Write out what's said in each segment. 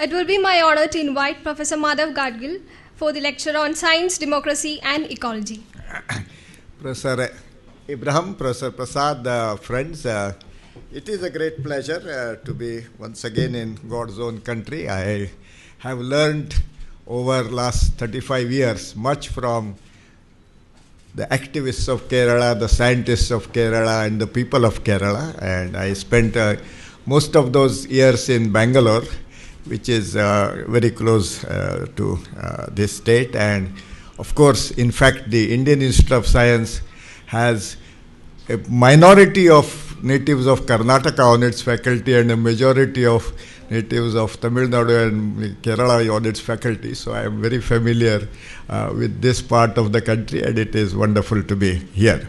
It will be my honor to invite Professor Madhav Gadgil for the lecture on science, democracy, and ecology. Professor Ibrahim, Professor Prasad, friends, it is a great pleasure to be once again in God's own country. I have learned over last 35 years much from the activists of Kerala, the scientists of Kerala, and the people of Kerala. And I spent most of those years in Bangalore, which is very close to this state. And of course, in fact, the Indian Institute of Science has a minority of natives of Karnataka on its faculty and a majority of natives of Tamil Nadu and Kerala on its faculty. So I am very familiar with this part of the country, and it is wonderful to be here.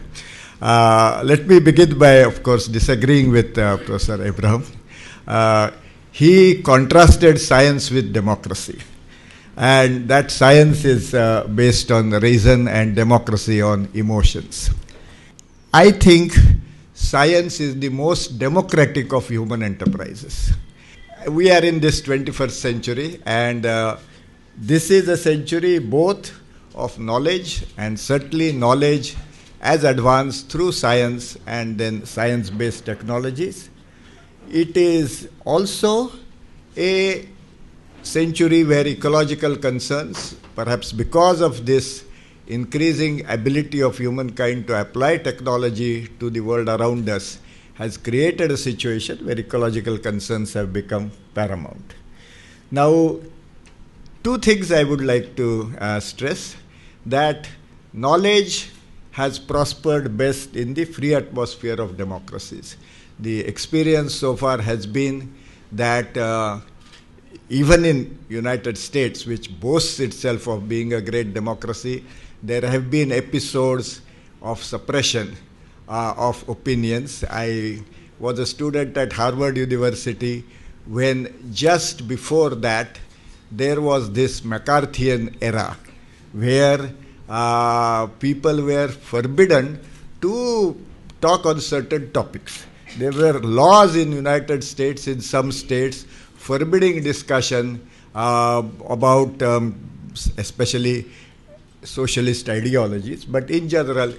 Let me begin by, of course, disagreeing with Professor Abraham. He contrasted science with democracy, and that science is based on reason and democracy on emotions. I think science is the most democratic of human enterprises. We are in this 21st century, and this is a century both of knowledge and certainly knowledge as advanced through science and then science-based technologies. It is also a century where ecological concerns, perhaps because of this increasing ability of humankind to apply technology to the world around us, has created a situation where ecological concerns have become paramount. Now, two things I would like to stress: that knowledge has prospered best in the free atmosphere of democracies. The experience so far has been that even in United States, which boasts itself of being a great democracy, there have been episodes of suppression of opinions. I was a student at Harvard University when just before that there was this McCarthyian era where people were forbidden to talk on certain topics. There were laws in United States, in some states, forbidding discussion about especially socialist ideologies, but in general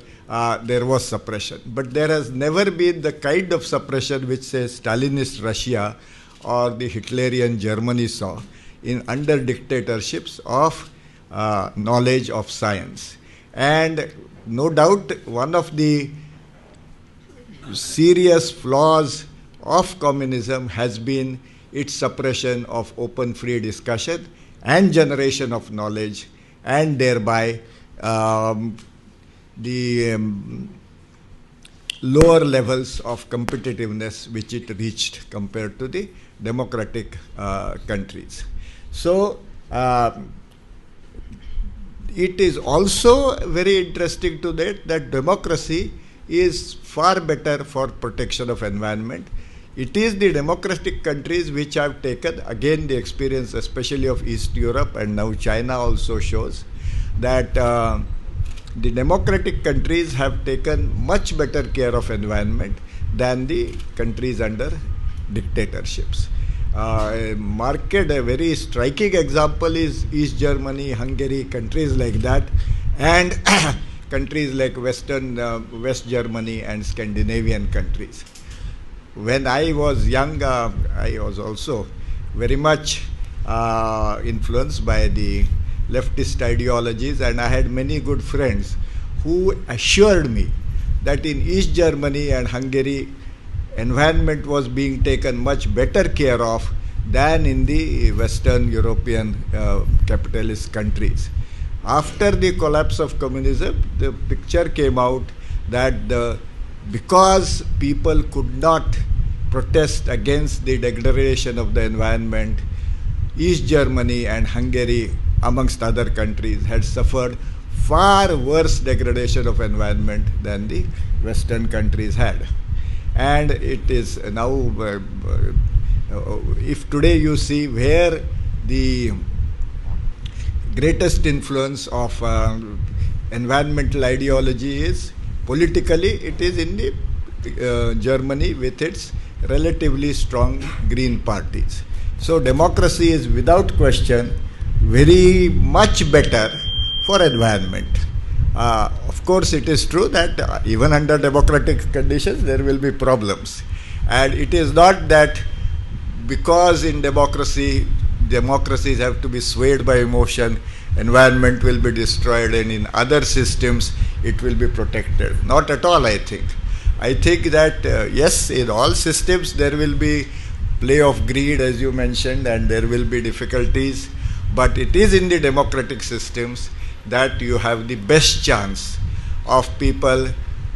there was suppression. But there has never been the kind of suppression which, say, Stalinist Russia or the Hitlerian Germany saw in under dictatorships of knowledge of science. And no doubt one of the serious flaws of communism has been its suppression of open free discussion and generation of knowledge, and thereby the lower levels of competitiveness which it reached compared to the democratic countries. So it is also very interesting to note that democracy is far better for protection of environment. It is the democratic countries which have taken, again the experience especially of East Europe and now China also shows that the democratic countries have taken much better care of environment than the countries under dictatorships. A very striking example is East Germany, Hungary, countries like that, and countries like West Germany and Scandinavian countries. When I was young, I was also very much influenced by the leftist ideologies, and I had many good friends who assured me that in East Germany and Hungary, environment was being taken much better care of than in the Western European capitalist countries. After the collapse of communism, the picture came out that because people could not protest against the degradation of the environment, East Germany and Hungary, amongst other countries, had suffered far worse degradation of environment than the Western countries had. And it is now, if today you see where the greatest influence of environmental ideology is, politically it is in the Germany with its relatively strong green parties. So democracy is without question very much better for environment. Of course, it is true that even under democratic conditions there will be problems, and it is not that because in democracies have to be swayed by emotion, environment will be destroyed, and in other systems it will be protected. Not at all, I think. I think that yes, in all systems there will be play of greed, as you mentioned, and there will be difficulties, but it is in the democratic systems that you have the best chance of people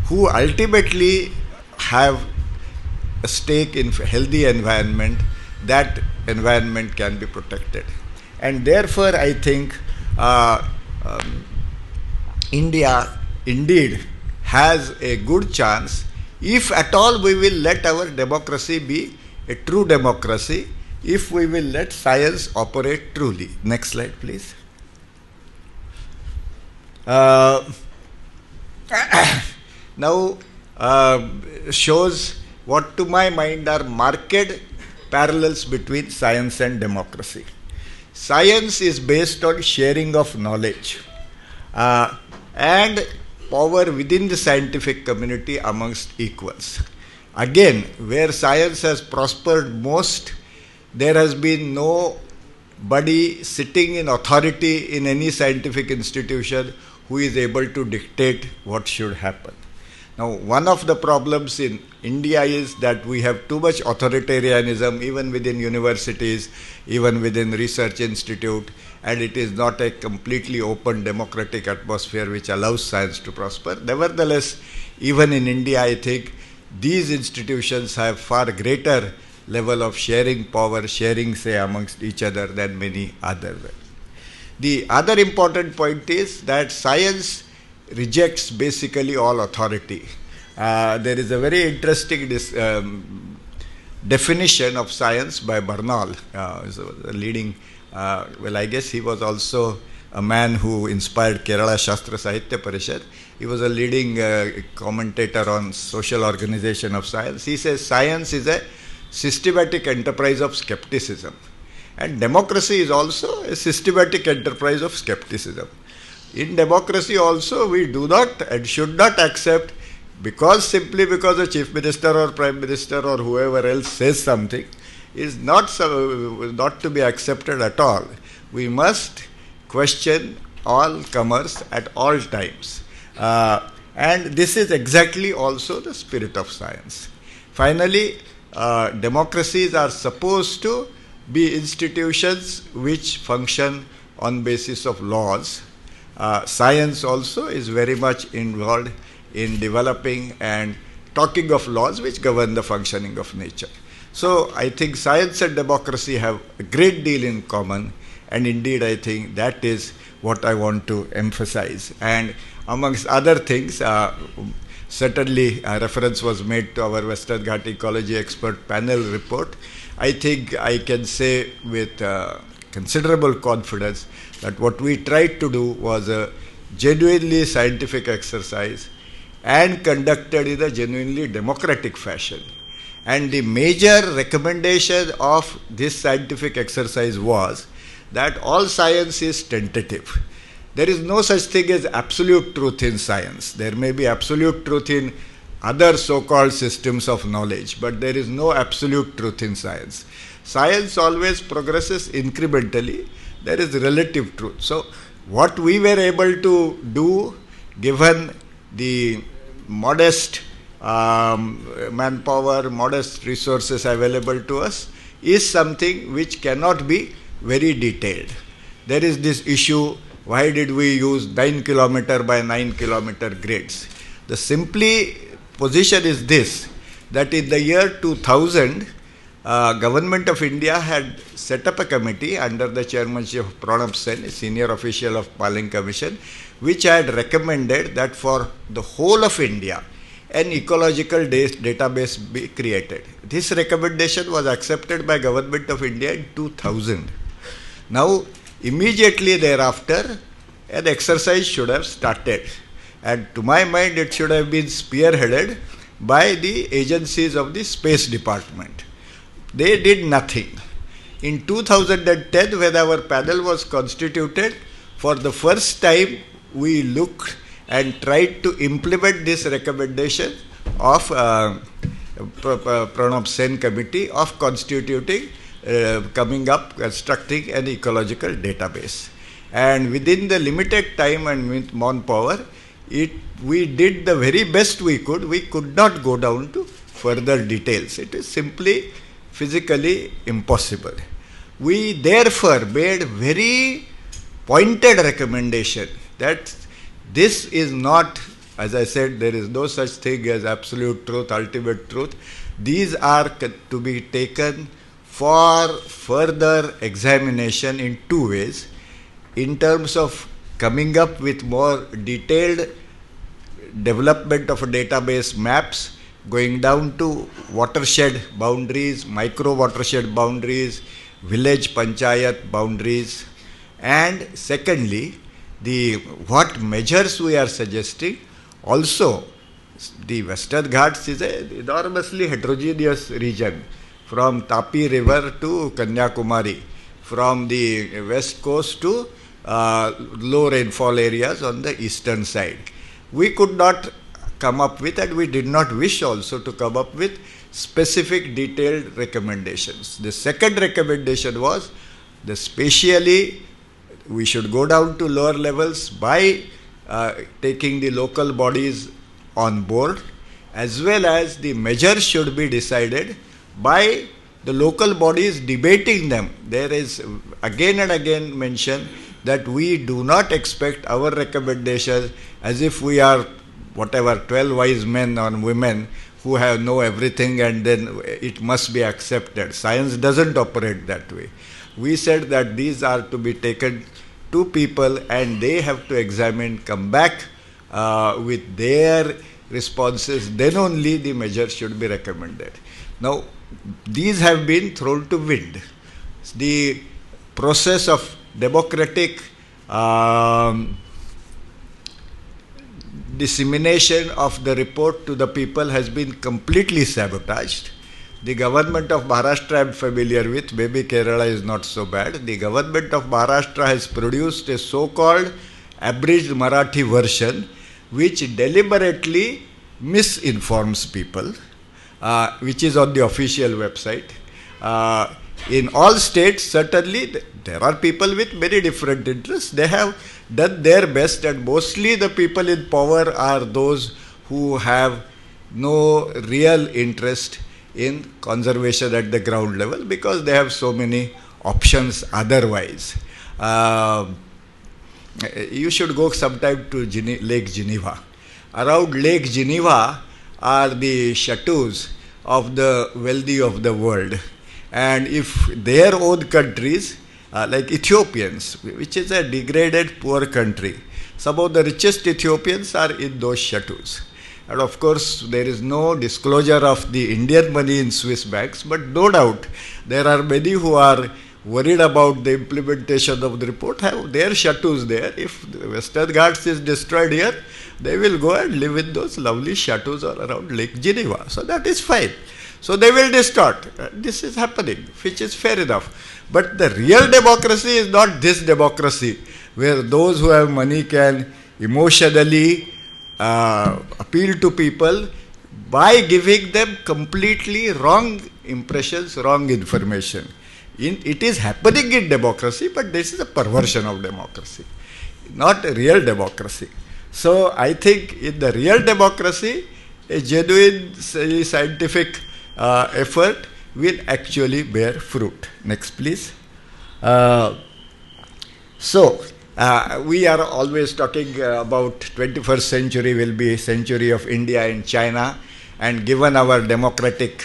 who ultimately have a stake in healthy environment. That environment can be protected, and therefore I think India indeed has a good chance, if at all we will let our democracy be a true democracy, if we will let science operate truly. Next slide, please. Now shows what to my mind are marked parallels between science and democracy. Science is based on sharing of knowledge and power within the scientific community amongst equals. Again, where science has prospered most, there has been nobody sitting in authority in any scientific institution who is able to dictate what should happen. Now, one of the problems in India is that we have too much authoritarianism even within universities, even within research institute, and it is not a completely open democratic atmosphere which allows science to prosper. Nevertheless, even in India, I think these institutions have far greater level of sharing power, sharing say amongst each other than many other. The other important point is that science rejects basically all authority. There is a very interesting definition of science by Bernal, a leading, I guess he was also a man who inspired Kerala Shastra Sahitya Parishad. He was a leading commentator on social organization of science. He says science is a systematic enterprise of skepticism, and democracy is also a systematic enterprise of skepticism. In democracy also, we do not and should not accept simply because a chief minister or prime minister or whoever else says something is not to be accepted at all. We must question all comers at all times. And this is exactly also the spirit of science. Finally, democracies are supposed to be institutions which function on basis of laws. Science also is very much involved in developing and talking of laws which govern the functioning of nature. So I think science and democracy have a great deal in common, and indeed I think that is what I want to emphasize. And amongst other things, certainly a reference was made to our Western Ghat Ecology Expert Panel report. I think I can say with considerable confidence that what we tried to do was a genuinely scientific exercise and conducted in a genuinely democratic fashion. And the major recommendation of this scientific exercise was that all science is tentative. There is no such thing as absolute truth in science. There may be absolute truth in other so-called systems of knowledge, but there is no absolute truth in science. Science always progresses incrementally. There is relative truth. So what we were able to do, given the modest manpower, modest resources available to us, is something which cannot be very detailed. There is this issue, why did we use 9 kilometer by 9 kilometer grids? The simply position is this, that in the year 2000, Government of India had set up a committee under the chairmanship of Pranab Sen, a senior official of Paling Commission, which had recommended that for the whole of India, an ecological database be created. This recommendation was accepted by Government of India in 2000. Now, immediately thereafter, an exercise should have started. And to my mind, it should have been spearheaded by the agencies of the Space Department. They did nothing. In 2010, when our panel was constituted, for the first time we looked and tried to implement this recommendation of Pranab Sen committee of constituting, coming up, constructing an ecological database. And within the limited time and with manpower, we did the very best we could. We could not go down to further details. It is simply physically impossible. We therefore made very pointed recommendation that this is not, as I said, there is no such thing as absolute truth, ultimate truth. These are to be taken for further examination in two ways. In terms of coming up with more detailed development of a database maps, going down to watershed boundaries, micro watershed boundaries, village panchayat boundaries, and secondly, what measures we are suggesting. Also, the Western Ghats is an enormously heterogeneous region, from Tapi River to Kanyakumari, from the west coast to low rainfall areas on the eastern side. We could not come up with, and we did not wish also to come up with, specific detailed recommendations. The second recommendation was the spatially we should go down to lower levels by taking the local bodies on board, as well as the measures should be decided by the local bodies debating them. There is again and again mentioned that we do not expect our recommendations as if we are whatever 12 wise men or women who have know everything and then it must be accepted. Science doesn't operate that way. We said that these are to be taken to people and they have to examine, come back with their responses, then only the measure should be recommended. Now, these have been thrown to wind. The process of democratic dissemination of the report to the people has been completely sabotaged. The government of Maharashtra I am familiar with, maybe Kerala is not so bad. The government of Maharashtra has produced a so-called abridged Marathi version which deliberately misinforms people, which is on the official website. In all states, certainly, there are people with many different interests. They have done their best, and mostly the people in power are those who have no real interest in conservation at the ground level because they have so many options otherwise. You should go sometime to Lake Geneva. Around Lake Geneva are the chateaus of the wealthy of the world. And if their own countries, like Ethiopians, which is a degraded poor country, some of the richest Ethiopians are in those chateaus. And of course, there is no disclosure of the Indian money in Swiss banks, but no doubt there are many who are worried about the implementation of the report, have their chateaus there. If the Western Ghats is destroyed here, they will go and live in those lovely chateaus all around Lake Geneva. So that is fine. So they will distort. This is happening, which is fair enough. But the real democracy is not this democracy, where those who have money can emotionally appeal to people by giving them completely wrong impressions, wrong information. It is happening in democracy, but this is a perversion of democracy, not a real democracy. So I think in the real democracy, a genuine scientific effort will actually bear fruit. Next, please. We are always talking about 21st century will be a century of India and China, and given our democratic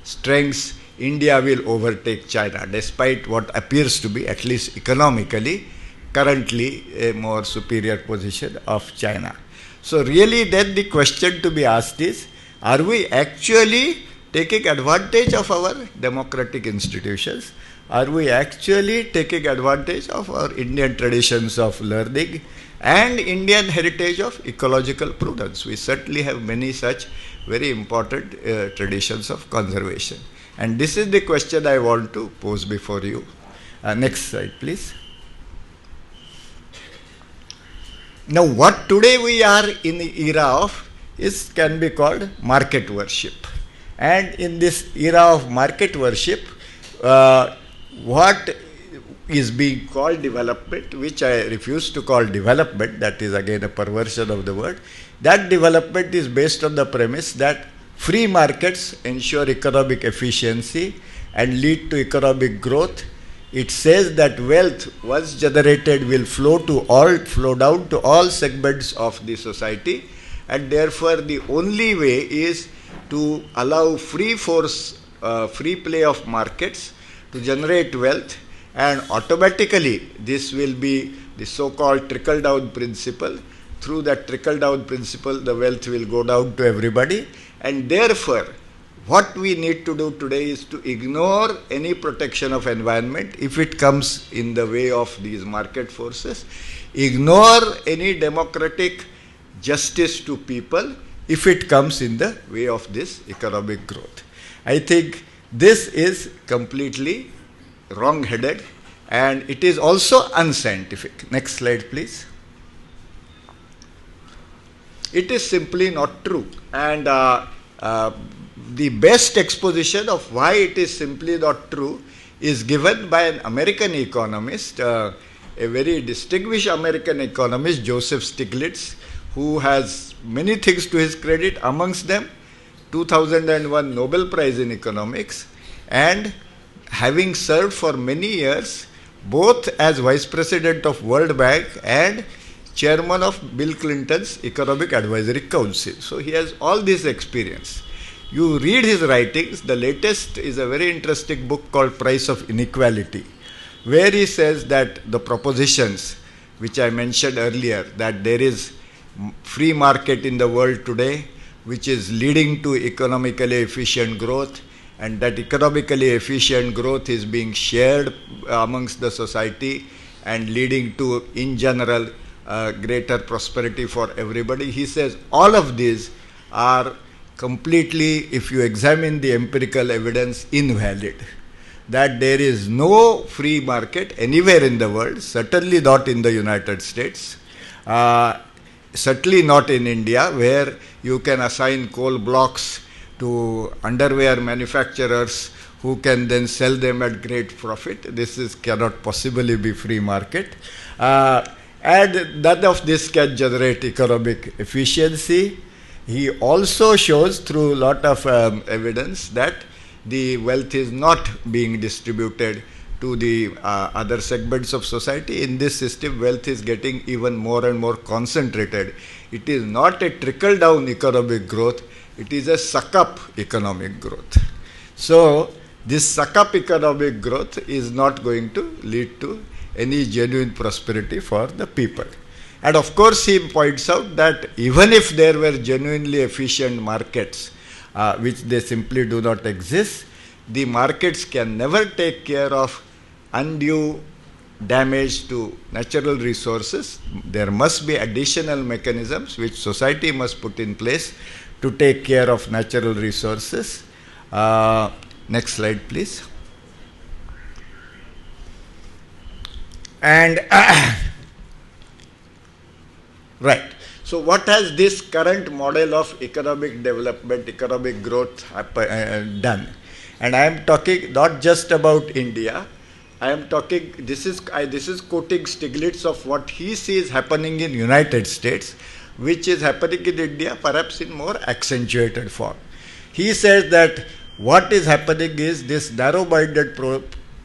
strengths, India will overtake China, despite what appears to be, at least economically, currently a more superior position of China. So really then the question to be asked is, are we actually taking advantage of our democratic institutions? Are we actually taking advantage of our Indian traditions of learning and Indian heritage of ecological prudence? We certainly have many such very important traditions of conservation. And this is the question I want to pose before you. Next slide, please. Now, what today we are in the era of can be called market worship. And in this era of market worship, what is being called development, which I refuse to call development, that is again a perversion of the word, that development is based on the premise that free markets ensure economic efficiency and lead to economic growth. It says that wealth, once generated, will flow down to all segments of the society, and therefore the only way is to allow free play of markets to generate wealth, and automatically this will be the so-called trickle-down principle. Through that trickle-down principle, the wealth will go down to everybody, and therefore what we need to do today is to ignore any protection of environment if it comes in the way of these market forces, ignore any democratic justice to people if it comes in the way of this economic growth. I think this is completely wrong-headed, and it is also unscientific. Next slide, please. It is simply not true, and the best exposition of why it is simply not true is given by an American economist, a very distinguished American economist, Joseph Stiglitz, who has many things to his credit, amongst them 2001 Nobel Prize in Economics, and having served for many years both as Vice President of World Bank and Chairman of Bill Clinton's Economic Advisory Council. So he has all this experience. You read his writings. The latest is a very interesting book called Price of Inequality, where he says that the propositions which I mentioned earlier, that there is free market in the world today, which is leading to economically efficient growth, and that economically efficient growth is being shared amongst the society and leading to, in general, greater prosperity for everybody. He says all of these are completely, if you examine the empirical evidence, invalid. That there is no free market anywhere in the world, certainly not in the United States, certainly not in India, where you can assign coal blocks to underwear manufacturers who can then sell them at great profit. This cannot possibly be free market. And none of this can generate economic efficiency. He also shows through a lot of evidence that the wealth is not being distributed to the other segments of society. In this system, wealth is getting even more and more concentrated. It is not a trickle-down economic growth, it is a suck-up economic growth. So, this suck-up economic growth is not going to lead to any genuine prosperity for the people. And of course, he points out that even if there were genuinely efficient markets, which they simply do not exist, the markets can never take care of undue damage to natural resources. There must be additional mechanisms which society must put in place to take care of natural resources. Next slide, please. And right. So what has this current model of economic development, economic growth done? And I am talking not just about India. I am talking, this is quoting Stiglitz of what he sees happening in United States, which is happening in India perhaps in more accentuated form. He says that what is happening is this narrow-minded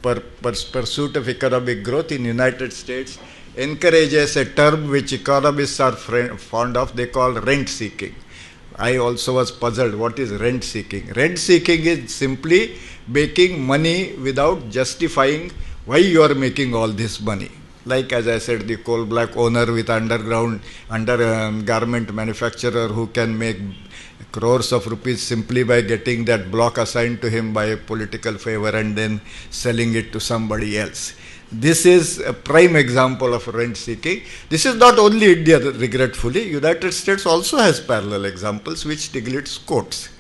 pursuit of economic growth in United States encourages a term which economists are fond of. They call rent seeking. I also was puzzled. What is rent seeking? Rent seeking is simply making money without justifying why you are making all this money. Like, as I said, the coal black owner with garment manufacturer who can make crores of rupees simply by getting that block assigned to him by a political favor and then selling it to somebody else. This is a prime example of rent seeking. This is not only India, regretfully. United States also has parallel examples which Stiglitz quotes.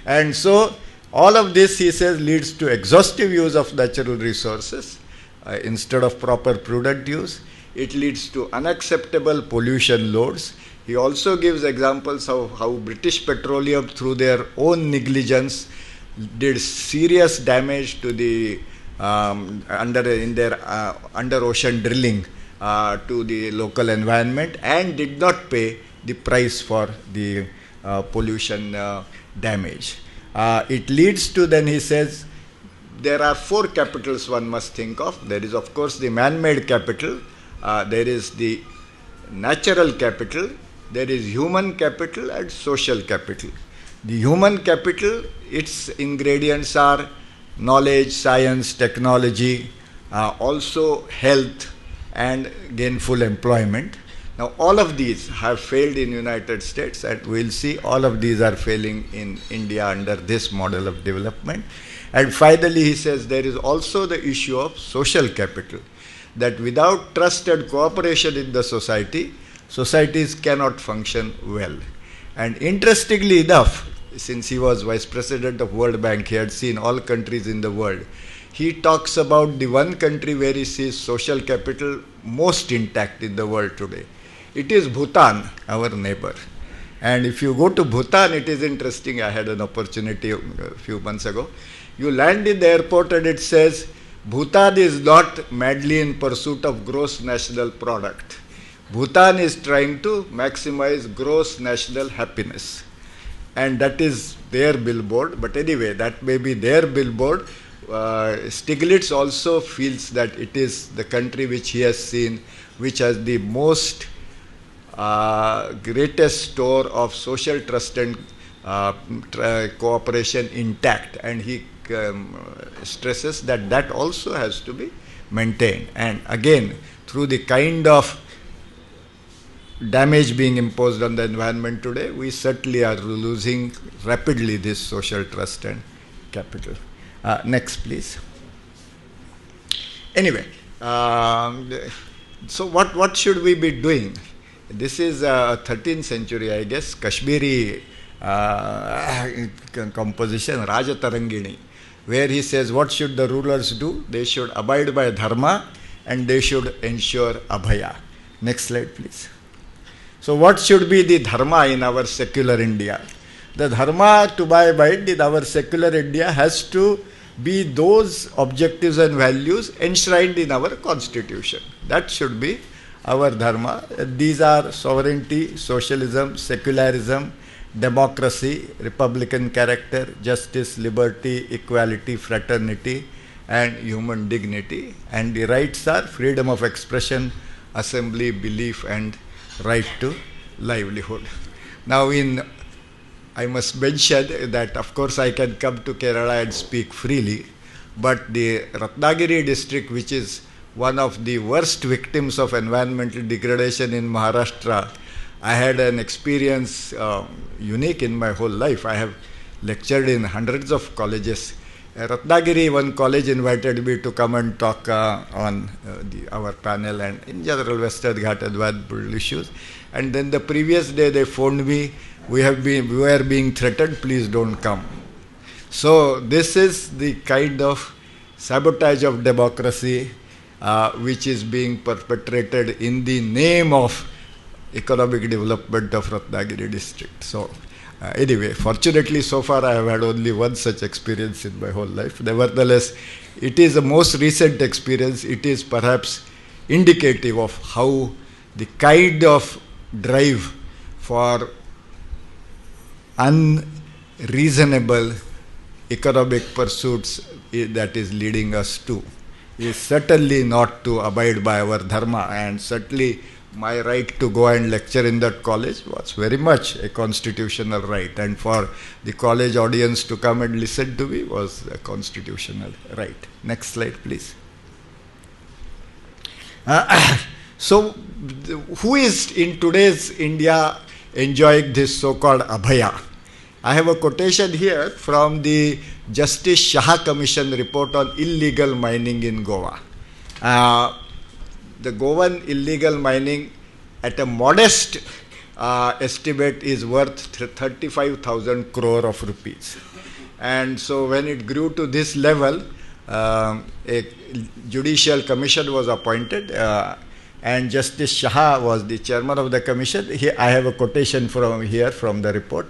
And so All of this, he says, leads to exhaustive use of natural resources instead of proper prudent use. It leads to unacceptable pollution loads. He also gives examples of how British Petroleum, through their own negligence, did serious damage to the under ocean drilling to the local environment, and did not pay the price for the pollution damage. It leads to, then he says, there are 4 capitals one must think of. There is, of course, the man-made capital, there is the natural capital, there is human capital and social capital. The human capital, its ingredients are knowledge, science, technology, also health and gainful employment. Now, all of these have failed in United States, and we'll see all of these are failing in India under this model of development. And finally, he says there is also the issue of social capital, that without trust and cooperation in the society, societies cannot function well. And interestingly enough, since he was Vice President of World Bank, he had seen all countries in the world. He talks about the one country where he sees social capital most intact in the world today. It is Bhutan, our neighbor. And if you go to Bhutan, it is interesting. I had an opportunity a few months ago. You land in the airport and it says, Bhutan is not madly in pursuit of gross national product. Bhutan is trying to maximize gross national happiness. And that is their billboard. But anyway, that may be their billboard. Stiglitz also feels that it is the country which he has seen, which has the most greatest store of social trust and cooperation intact, and he stresses that that also has to be maintained. And again, through the kind of damage being imposed on the environment today, we certainly are losing rapidly this social trust and capital. Next, please. Anyway, so what should we be doing? This is a 13th century, I guess, Kashmiri composition, Raja Tarangini, where he says, what should the rulers do? They should abide by Dharma and they should ensure Abhaya. Next slide, please. So what should be the Dharma in our secular India? The Dharma to be abide in our secular India has to be those objectives and values enshrined in our constitution. That should be our Dharma. These are sovereignty, socialism, secularism, democracy, republican character, justice, liberty, equality, fraternity, and human dignity. And the rights are freedom of expression, assembly, belief, and right to livelihood. Now, I must mention that, of course, I can come to Kerala and speak freely, but the Ratnagiri district, which is one of the worst victims of environmental degradation in Maharashtra, I had an experience unique in my whole life. I have lectured in hundreds of colleges. Ratnagiri, one college invited me to come and talk on our panel and in general Western Ghat environmental issues. And then the previous day they phoned me, we were being threatened, please don't come. So this is the kind of sabotage of democracy which is being perpetrated in the name of economic development of Ratnagiri district. So anyway, fortunately so far I have had only one such experience in my whole life. Nevertheless, it is a most recent experience. It is perhaps indicative of how the kind of drive for unreasonable economic pursuits that is leading us to is certainly not to abide by our Dharma, and certainly my right to go and lecture in that college was very much a constitutional right, and for the college audience to come and listen to me was a constitutional right. Next slide, please. So, who is in today's India enjoying this so-called Abhaya? I have a quotation here from the Justice Shah Commission report on illegal mining in Goa. The Goan illegal mining at a modest estimate is worth 35,000 crore of rupees. And so when it grew to this level, a judicial commission was appointed, and Justice Shah was the chairman of the commission. Here, I have a quotation from here from the report.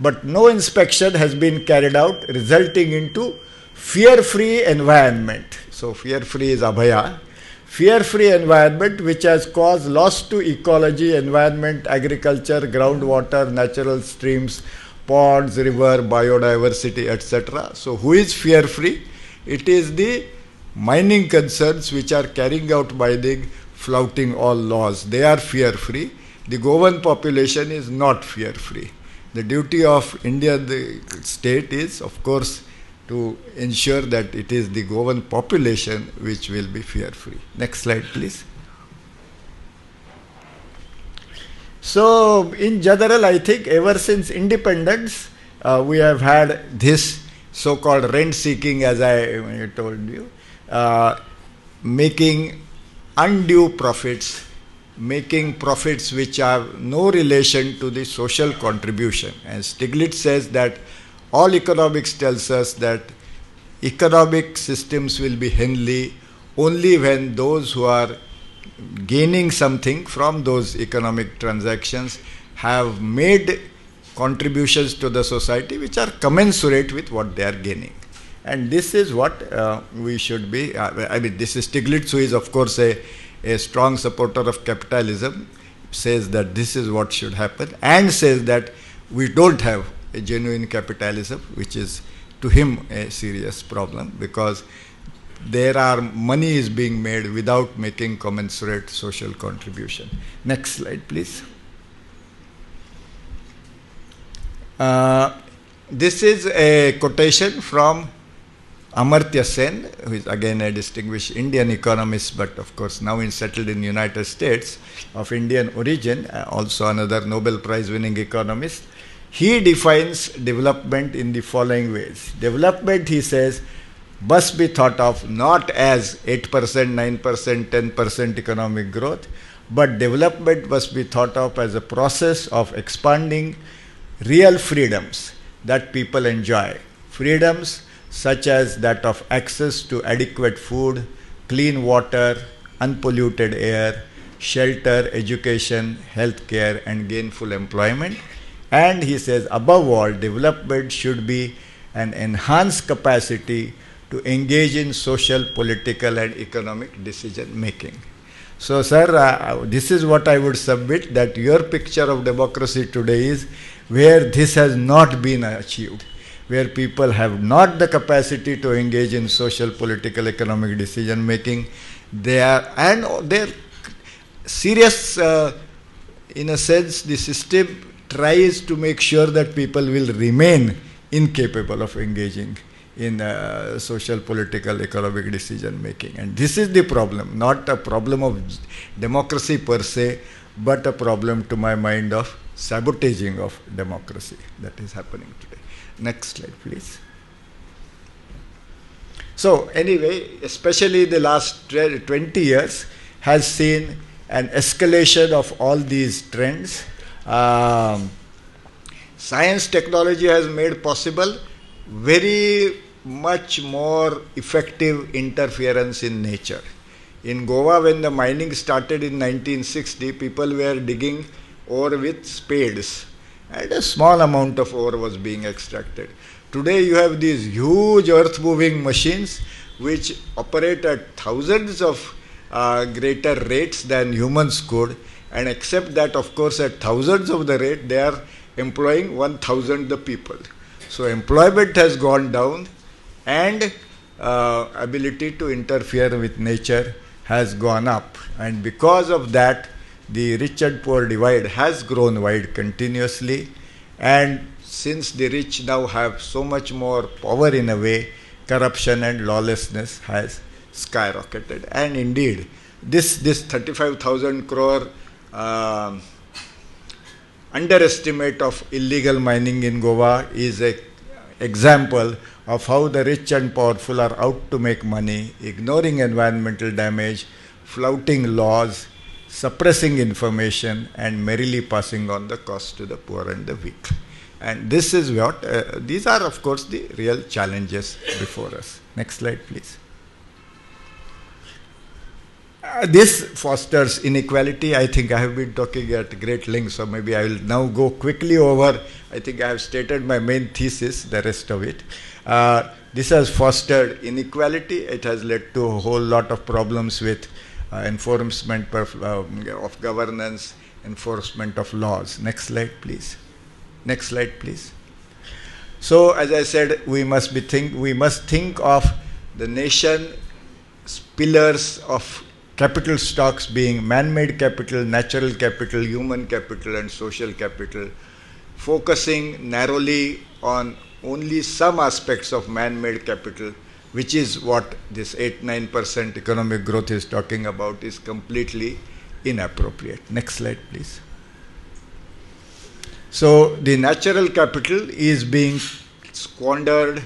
But no inspection has been carried out, resulting into fear-free environment. So fear-free is Abhaya. Fear-free environment which has caused loss to ecology, environment, agriculture, groundwater, natural streams, ponds, river, biodiversity, etc. So who is fear-free? It is the mining concerns which are carrying out mining, flouting all laws. They are fear-free. The Goan population is not fear-free. The duty of India, the state, is, of course, to ensure that it is the Goan population which will be fear-free. Next slide, please. So, in general, I think ever since independence, we have had this so-called rent-seeking, as I told you, making undue profits, making profits which have no relation to the social contribution. And Stiglitz says that all economics tells us that economic systems will be healthy only when those who are gaining something from those economic transactions have made contributions to the society which are commensurate with what they are gaining. And this is what we should be. This is Stiglitz, who is, of course, a strong supporter of capitalism, says that this is what should happen, and says that we don't have a genuine capitalism, which is to him a serious problem, because there are money is being made without making commensurate social contribution. Next slide, please. This is a quotation from Amartya Sen, who is again a distinguished Indian economist, but of course now settled in the United States, of Indian origin, also another Nobel Prize winning economist. He defines development in the following ways. Development, he says, must be thought of not as 8%, 9%, 10% economic growth, but development must be thought of as a process of expanding real freedoms that people enjoy. Freedoms such as that of access to adequate food, clean water, unpolluted air, shelter, education, healthcare, and gainful employment. And he says, above all, development should be an enhanced capacity to engage in social, political, and economic decision making. So, sir, this is what I would submit, that your picture of democracy today is where this has not been achieved, where people have not the capacity to engage in social, political, economic decision making. They're serious, in a sense, the system tries to make sure that people will remain incapable of engaging in social, political, economic decision making. And this is the problem, not a problem of democracy per se, but a problem, to my mind, of sabotaging of democracy that is happening today. Next slide, please. So anyway, especially the last 20 years has seen an escalation of all these trends. Science technology has made possible very much more effective interference in nature. In Goa, when the mining started in 1960, people were digging ore with spades, and a small amount of ore was being extracted. Today you have these huge earth moving machines which operate at thousands of greater rates than humans could, and except that, of course, at thousands of the rate, they are employing 1,000 the people. So employment has gone down, and ability to interfere with nature has gone up. And because of that, the rich and poor divide has grown wide continuously. And since the rich now have so much more power in a way, corruption and lawlessness has skyrocketed. And indeed, this 35,000 crore underestimate of illegal mining in Goa is an example of how the rich and powerful are out to make money, ignoring environmental damage, flouting laws, suppressing information, and merrily passing on the cost to the poor and the weak. And this is what, these are of course the real challenges before us. Next slide please. This fosters inequality. I think I have been talking at great length, so maybe I will now go quickly over. I think I have stated my main thesis, the rest of it. This has fostered inequality. It has led to a whole lot of problems with enforcement of governance, enforcement of laws. Next slide, please. Next slide, please. So, as I said, we must think of the nation pillars of capital stocks being man-made capital, natural capital, human capital, and social capital, focusing narrowly on only some aspects of man-made capital, which is what this 8-9% economic growth is talking about, is completely inappropriate. Next slide, please. So the natural capital is being squandered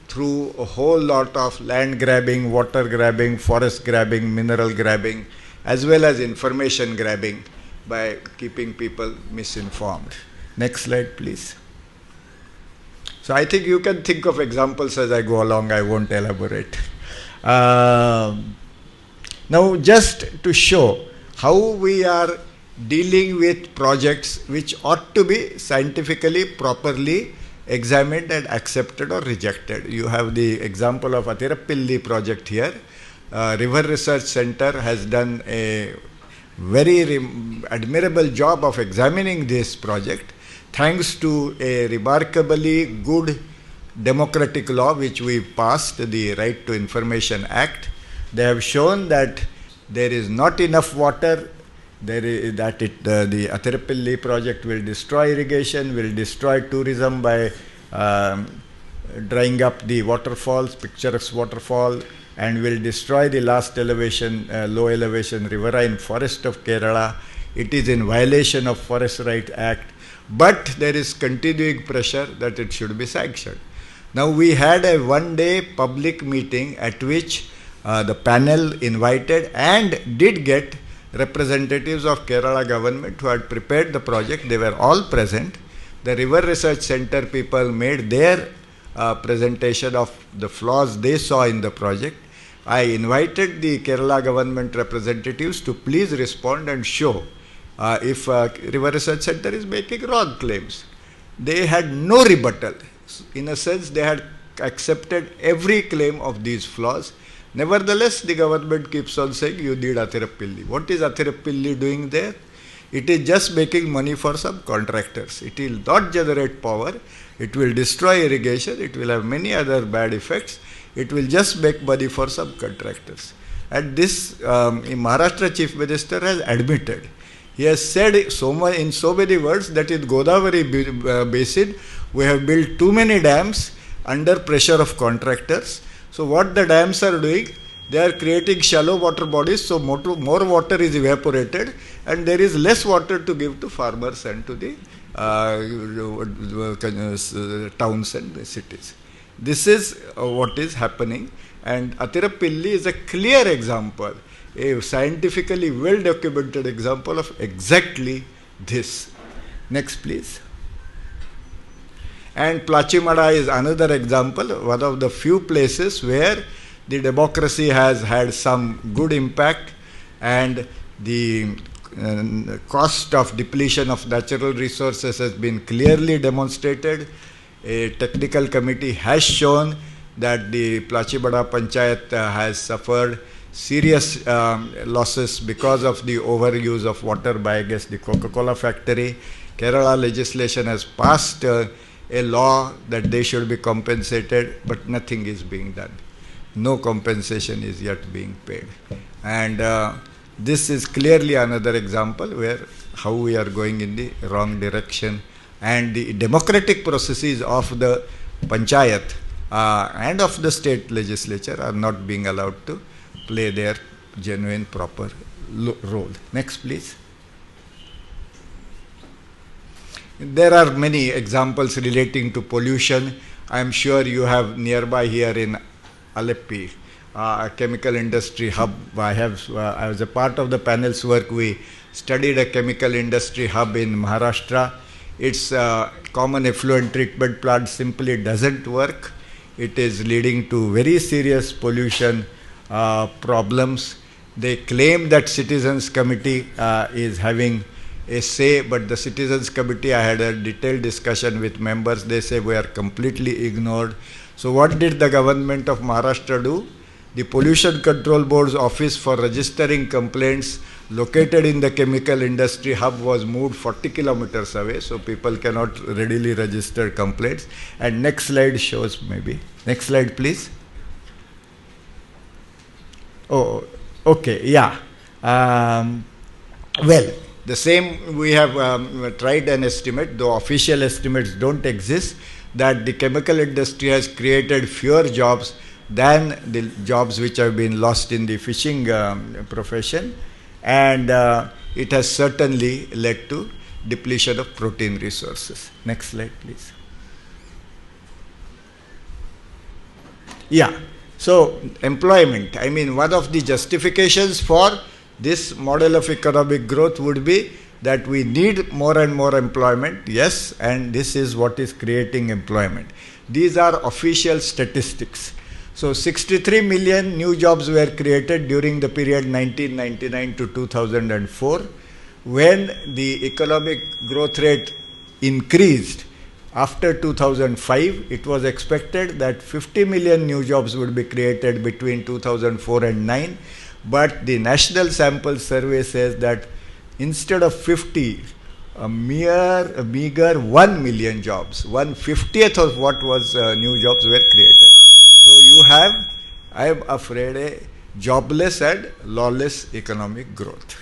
through a whole lot of land grabbing, water grabbing, forest grabbing, mineral grabbing, as well as information grabbing by keeping people misinformed. Next slide, please. So I think you can think of examples as I go along. I won't elaborate. Now, just to show how we are dealing with projects which ought to be scientifically properly examined and accepted or rejected. You have the example of Athirappilli project here. River Research Center has done a very admirable job of examining this project, thanks to a remarkably good democratic law which we passed, the Right to Information Act. They have shown that there is not enough water, the Athirappilli project will destroy irrigation, will destroy tourism by drying up the waterfalls, picturesque waterfall, and will destroy the last elevation, low elevation riverine forest of Kerala. It is in violation of Forest Rights Act, but there is continuing pressure that it should be sanctioned. Now we had a one-day public meeting at which the panel invited and did get representatives of Kerala government who had prepared the project. They were all present. The River Research Center people made their presentation of the flaws they saw in the project. I invited the Kerala government representatives to please respond and show if River Research Center is making wrong claims. They had no rebuttal. In a sense, they had accepted every claim of these flaws. Nevertheless, the government keeps on saying, you need Athirappilli. What is Athirappilli doing there? It is just making money for some contractors. It will not generate power. It will destroy irrigation. It will have many other bad effects. It will just make money for some contractors. And this, Maharashtra Chief Minister has admitted. He has said in so many words that in Godavari basin, we have built too many dams under pressure of contractors. So what the dams are doing, they are creating shallow water bodies, so more water is evaporated and there is less water to give to farmers and to the towns and the cities. This is what is happening, and Athirappilli is a clear example, a scientifically well documented example of exactly this. Next please. And Plachimada is another example, one of the few places where the democracy has had some good impact and the cost of depletion of natural resources has been clearly demonstrated. A technical committee has shown that the Plachimada Panchayat has suffered serious losses because of the overuse of water by, I guess, the Coca-Cola factory. Kerala legislation has passed a law that they should be compensated, but nothing is being done. No compensation is yet being paid. And this is clearly another example where how we are going in the wrong direction, and the democratic processes of the panchayat and of the state legislature are not being allowed to play their genuine proper role. Next please. There are many examples relating to pollution. I am sure you have nearby here in Aleppi, a chemical industry hub. I was a part of the panel's work. We studied a chemical industry hub in Maharashtra. It's common effluent treatment plant simply doesn't work. It is leading to very serious pollution problems. They claim that Citizens Committee is having a say, but the Citizens Committee, I had a detailed discussion with members, they say we are completely ignored. So what did the government of Maharashtra do? The Pollution Control Board's office for registering complaints located in the chemical industry hub was moved 40 kilometers away, so people cannot readily register complaints. And next slide shows maybe. Next slide, please. Oh, okay, yeah. Well, the same we have tried an estimate, though official estimates don't exist, that the chemical industry has created fewer jobs than the jobs which have been lost in the fishing profession, and it has certainly led to depletion of protein resources. Next slide, please. Yeah, so employment. I mean, one of the justifications for this model of economic growth would be that we need more and more employment, yes, and this is what is creating employment. These are official statistics. So 63 million new jobs were created during the period 1999 to 2004. When the economic growth rate increased after 2005, it was expected that 50 million new jobs would be created between 2004 and 9. But the National Sample Survey says that instead of 50, a meager 1 million jobs, 1/50th of what was new jobs were created. So you have, I am afraid, a jobless and lawless economic growth.